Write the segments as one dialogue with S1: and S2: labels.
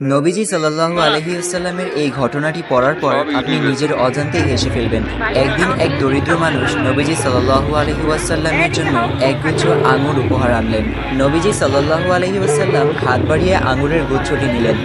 S1: নবীজি সাল্লাল্লাহু আলাইহি ওয়াসাল্লামের এই ঘটনাটি পড়ার পর আপনি নিজের অজান্তেই হেসে ফেলবেন। একদিন এক দরিদ্র মানুষ নবীজি সাল্লাল্লাহু আলাইহি ওয়াসাল্লামের জন্য একগুচ্ছ আঙুর উপহার আনলেন। নবীজি সাল্লাল্লাহু আলাইহি ওয়াসাল্লাম হাত বাড়িয়ে আঙুরের গুচ্ছটি নিলেন।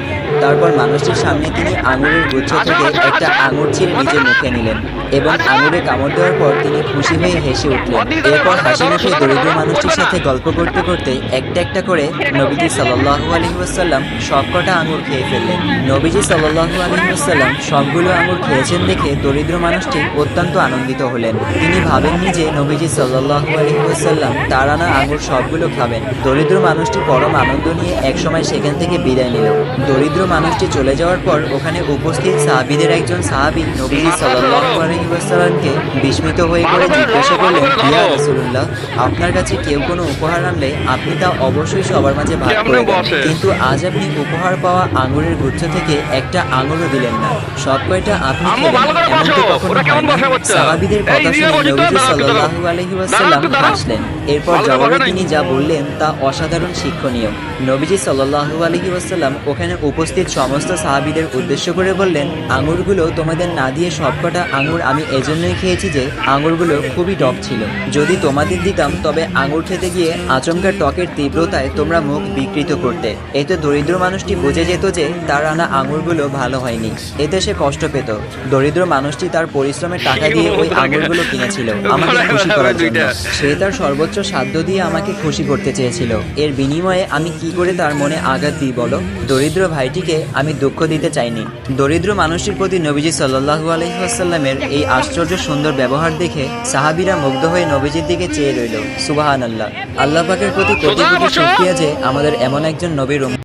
S1: তারপর মানুষটির সামনে তিনি আঙুরের গুচ্ছ থেকে একটা আঙুর ছিঁড়ে নিজের মুখে নিলেন এবং আঙুরে কামড় দেওয়ার পর তিনি খুশি হয়ে হেসে উঠলেন। এরপর হাসি মুখে দরিদ্র মানুষটির সাথে গল্প করতে করতে একটা একটা করে নবীজি সাল্লাল্লাহু আলাইহি ওয়াসাল্লাম সবকটা আঙুর খেয়ে ফেললেন। নবীজি সাল্লাল্লাহু আলাইহি ওয়াসাল্লাম সবগুলো আঙুর খেয়েছেন দেখে দরিদ্র মানুষটি অত্যন্ত আনন্দিত হলেন। তিনি ভাবেননি যে নবীজি সাল্লাল্লাহু আলাইহি ওয়াসাল্লাম তার আনা আঙুর সবগুলো খাবেন। দরিদ্র মানুষটি পরম আনন্দ নিয়ে একসময় সেখান থেকে বিদায় নিল। দরিদ্র মানুষটি চলে যাওয়ার পর ওখানে উপস্থিত সাহাবীদের একজন সাহাবী নবীজি সাল্লাল্লাহু আলাইহি ওয়াসাল্লামকে বিস্মিত হয়ে পড়ে জিজ্ঞাসা করলেন, ইয়া রাসূলুল্লাহ, আপনার কাছে কেউ কোনো উপহার আনলে আপনি তা অবশ্যই সবার মাঝে ভাগ করে দেন, কিন্তু আজ আপনি উপহার পাওয়া আঙুরের গুচ্ছ থেকে একটা আঙুরও দিলেন না, সব কয়টা আপনি খেলেন, এমনটি কখনো হয়নি। সাহাবীদের কথা শুনে নবীজি সাল্লাল্লাহু আলাইহি ওয়াসাল্লাম হাসলেন। এরপর জবাবে তিনি যা বললেন তা অসাধারণ শিক্ষণীয়। নবীজি সাল্লাল্লাহু আলাইহি ওয়াসাল্লাম ওখানে উপস্থিত সমস্ত সাহাবীদের উদ্দেশ্য করে বললেন, আঙুরগুলো তোমাদের না দিয়ে সবকটা আঙুর আমি এজন্যই খেয়েছি যে আঙুরগুলো খুবই টক ছিল। যদি তোমাদের দিতাম তবে আঙুর খেতে গিয়ে আচমকা টকের তীব্রতায় তোমরা মুখ বিকৃত করতে। এতে দরিদ্র মানুষটি বুঝে যেত যে তার আনা আঙুরগুলো ভালো হয়নি, এতে সে কষ্ট পেত। দরিদ্র মানুষটি তার পরিশ্রমের টাকা দিয়ে ওই আঙুরগুলো কিনেছিল আমাকে খুশি করার জন্য। সে তার সর্বোচ্চ সাধ্য দিয়ে আমাকে খুশি করতে চেয়েছিল। এর বিনিময়ে আমি কি করে তার মনে আঘাত দিই বলো? দরিদ্র ভাইটিকে আমি দুঃখ দিতে চাইনি। দরিদ্র মানুষটির প্রতি নবীজি সাল্লাল্লাহু আলাইহি ওয়াসাল্লামের এই আশ্চর্য সুন্দর ব্যবহার দেখে সাহাবীরা মুগ্ধ হয়ে নবীজির দিকে চেয়ে রইল। সুবহানাল্লাহ। আল্লাহ পাকের প্রতি কোটি কোটি শুকরিয়া যে আমাদের এমন একজন নবীর